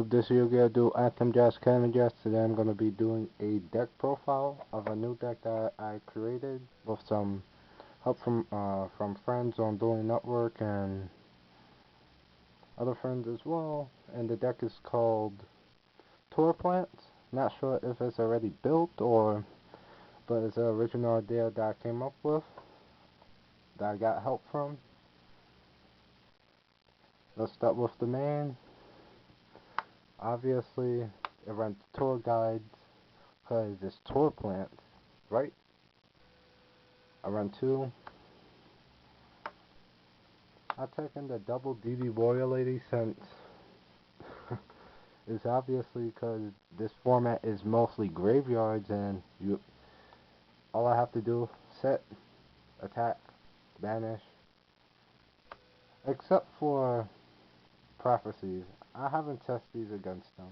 This Yugioh do Anthem Jazz Canon Jazz. Today I'm going to be doing a deck profile of a new deck that I created with some help from friends on Dueling Network and other friends as well. And the deck is called Tour Plants. Not sure if it's already built but it's an original idea that I came up with that I got help from. Let's start with the main. Obviously, it runs tour guides because it's tour plants, right? I run two. I've taken the double DB Warrior Lady since it's obviously because this format is mostly graveyards and all I have to do set, attack, banish, except for prophecies. I haven't tested these against them.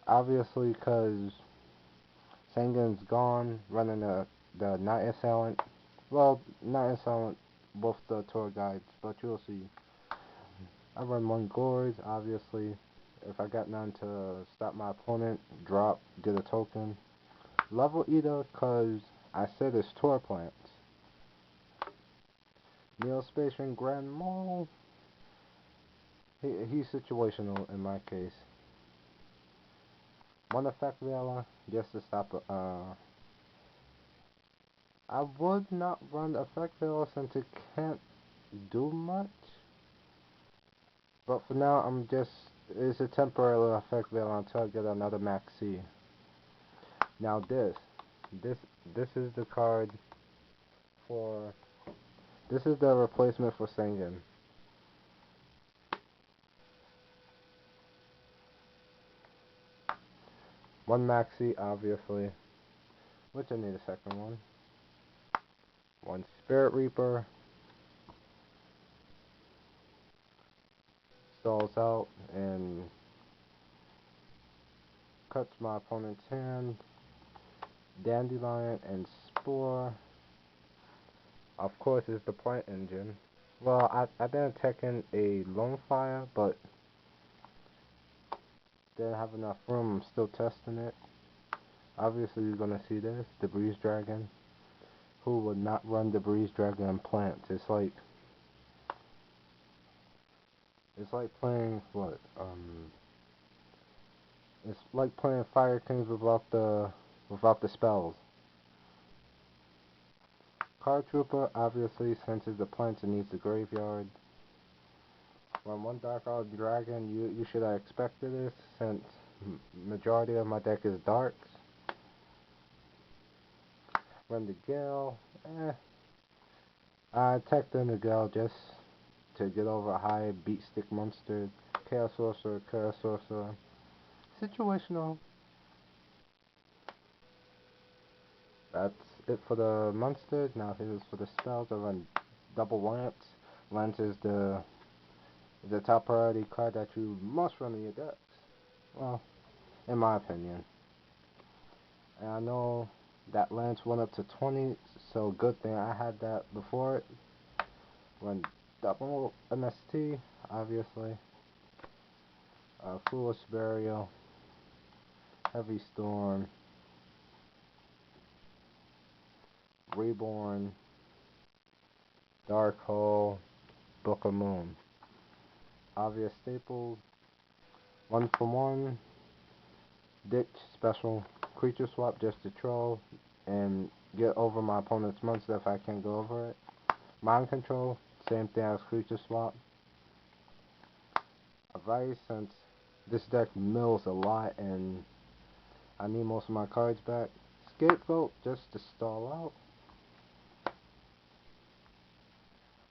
Obviously because Sangan's gone, running the Night Assailant. Well, Night Assailant both the tour guides, but you'll see. I run one Gorge, obviously. If I got none to stop my opponent, drop, get a token. Level Eater, cause I said it's tour plants. Neospatian Grand Mole. He's situational in my case. One effect Vela, just to stop. I would not run effect Vela since it can't do much. But for now, it's a temporary effect Vela until I get another Max C. Now this is the card for, this is the replacement for Sangan. One Maxi, obviously, which I need a second one. One Spirit Reaper. Stalls out and cuts my opponent's hand. Dandelion and Spore. Of course, is the Plant Engine. Well, I didn't take in a Lone Fire, but didn't have enough room. I'm still testing it. Obviously, you're gonna see this, the Breeze Dragon. Who would not run the Breeze Dragon and plants? It's like playing what? It's like playing Fire Kings without the spells. Card Trooper obviously senses the plants and needs the graveyard. When one Dark Owl Dragon, you should have expected this since majority of my deck is darks. Run the Gale. I attacked in the Gale just to get over a high beat stick monster. Chaos Sorcerer. Situational. That's it for the monsters. Now here's for the spells. I run double Lance. Lance is the top priority card that you must run in your decks. Well, in my opinion. And I know that Lance went up to 20, so good thing I had that before it. Run double MST, obviously. Foolish Burial. Heavy Storm. Reborn. Dark Hole. Book of Moon. Obvious staples. 1-for-1. Ditch special creature swap just to troll and get over my opponent's monster if I can't go over it. Mind control, same thing as creature swap. Advice, since this deck mills a lot and I need most of my cards back. Scapegoat just to stall out.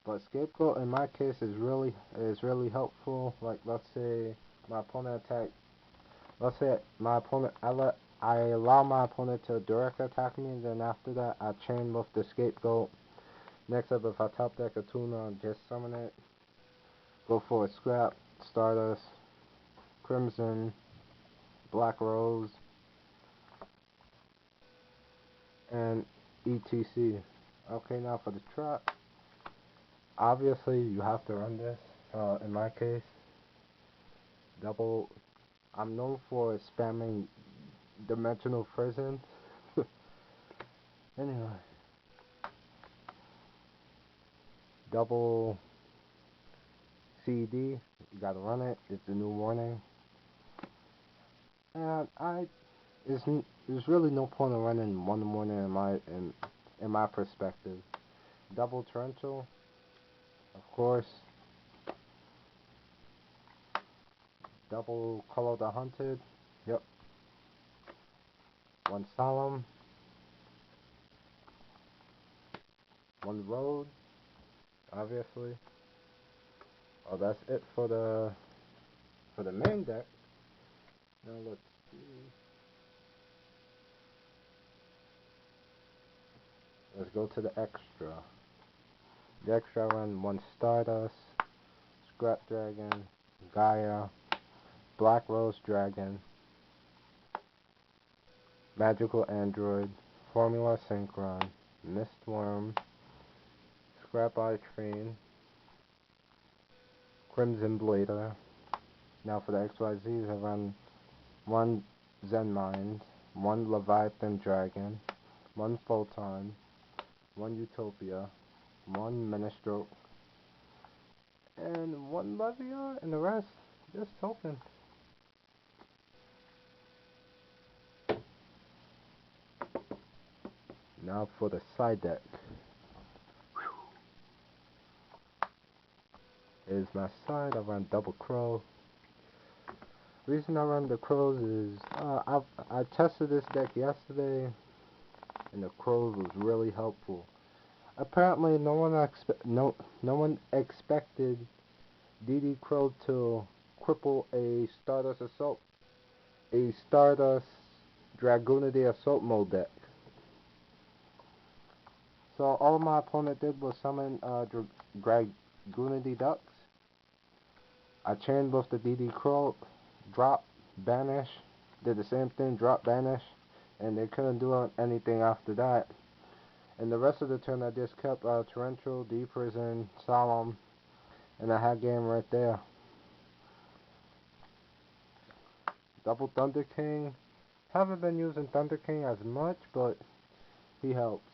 But Scapegoat in my case is really helpful. Like let's say my opponent attack. Let's say my opponent I allow my opponent to direct attack me, and then after that I chain with the Scapegoat. Next up, if I top deck a Tuna, just summon it. Go for a Scrap, Stardust, Crimson, Black Rose, and ETC. Okay, now for the trap. Obviously, you have to run this. In my case, Double. I'm known for spamming dimensional prisons. Anyway, double CD. You gotta run it. It's a new warning. And there's really no point in running one warning in my perspective. Double torrential, of course. Double color the hunted. Yep. One solemn. One road. Obviously. Oh, that's it for the main deck. Now let's see. Let's go to the extra. The extra run one Stardust, Scrap Dragon, Gaia, Black Rose Dragon, Magical Android, Formula Synchron, Mistworm, Scrap Archfiend, Crimson Blader. Now for the XYZs, I run one Zen Mind, one Leviathan Dragon, one Photon, one Utopia, one Ministroke, and one Levia, and the rest just token. Now for the side deck. Here's my side. I run double crow. Reason I run the crows is I tested this deck yesterday, and the crows was really helpful. Apparently, no one expected DD Crow to cripple a Stardust Dragoonity Assault mode deck. So all my opponent did was summon Dragoonity Ducks. I chained with the DD Crow, drop, banish, did the same thing, drop, banish, and they couldn't do anything after that. And the rest of the turn I just kept Torrential, D-Prison, Solemn, and I had game right there. Double Thunder King. Haven't been using Thunder King as much, but he helps.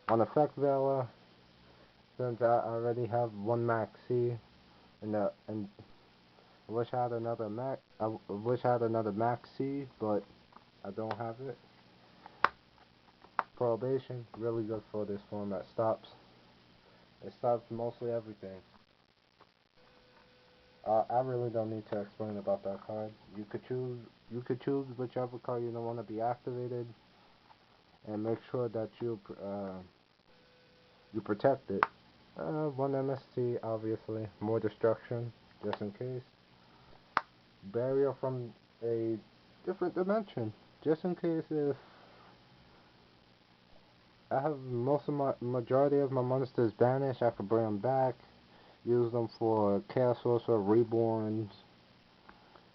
On Effect Veiler, since I already have one Max C, and I wish I had another Max C, but I don't have it. Probation, really good for this format. It stops mostly everything. I really don't need to explain about that card. You could choose whichever card you don't want to be activated, and make sure that you protect it. One MST, obviously, more destruction, just in case. Barrier from a different dimension, just in case if I have majority of my monsters banished, I could bring them back, use them for Chaos Sorcerer, Reborns,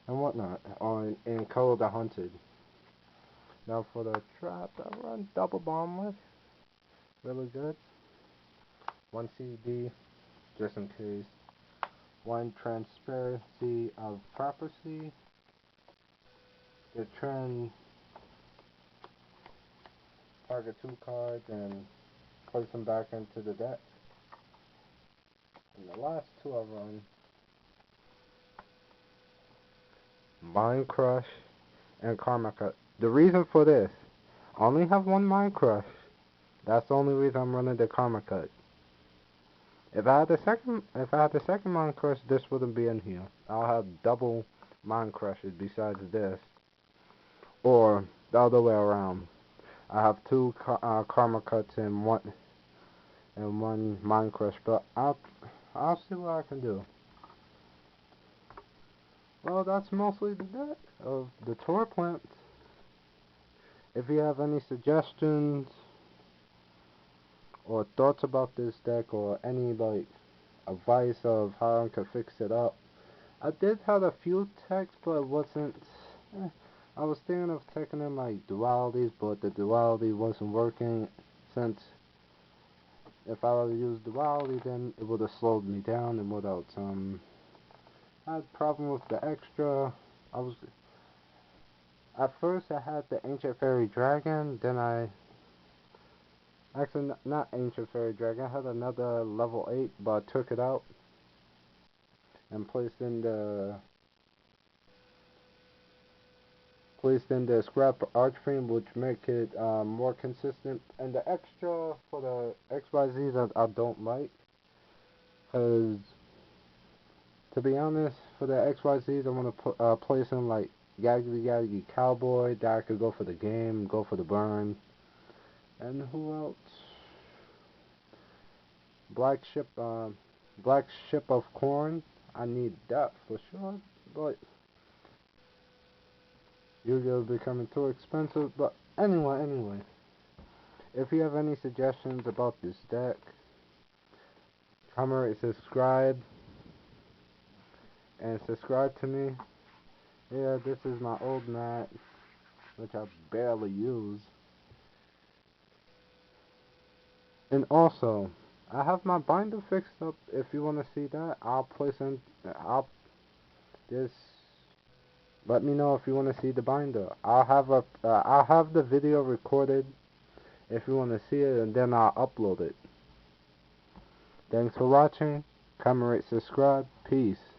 and whatnot, or in Color the Hunted. Now for the trap, I run double bomb with, really good. One CD, just in case. One Transparency of Prophecy. The trend, target 2 cards and place them back into the deck. And the last 2 I run Mind Crush and Karma Cut. The reason for this, I only have one Mind Crush. That's the only reason I'm running the Karma Cut. If I had the second Mind Crush, this wouldn't be in here. I'll have double Mind Crushes besides this, or the other way around. I have 2 Karma Cuts and one Mind Crush, but I'll see what I can do. Well, that's mostly the deck of the Tour Plants. If you have any suggestions or thoughts about this deck, or any advice of how I could fix it up, I did have a few techs, but it wasn't. I was thinking of taking in dualities, but the duality wasn't working, since if I would use duality, then it would have slowed me down and without I had problem with the extra. At first I had the Ancient Fairy Dragon, then actually not Ancient Fairy Dragon, I had another level 8, but I took it out and placed in the scrap archframe, which make it more consistent. And the extra for the XYZ that I don't like, because to be honest, for the XYZs I want to place in like Yaggly Yaggly Cowboy, that I could go for the game, go for the burn. And who else? Black Ship, Black Ship of Corn. I need that for sure, but Yu-Gi-Oh is becoming too expensive. But anyway, if you have any suggestions about this deck, comment, subscribe, and subscribe to me. Yeah, this is my old mat, which I barely use. And also, I have my binder fixed up. If you want to see that, I'll just let me know if you want to see the binder. I'll have the video recorded if you want to see it, and then I'll upload it. Thanks for watching. Comment, rate, subscribe. Peace.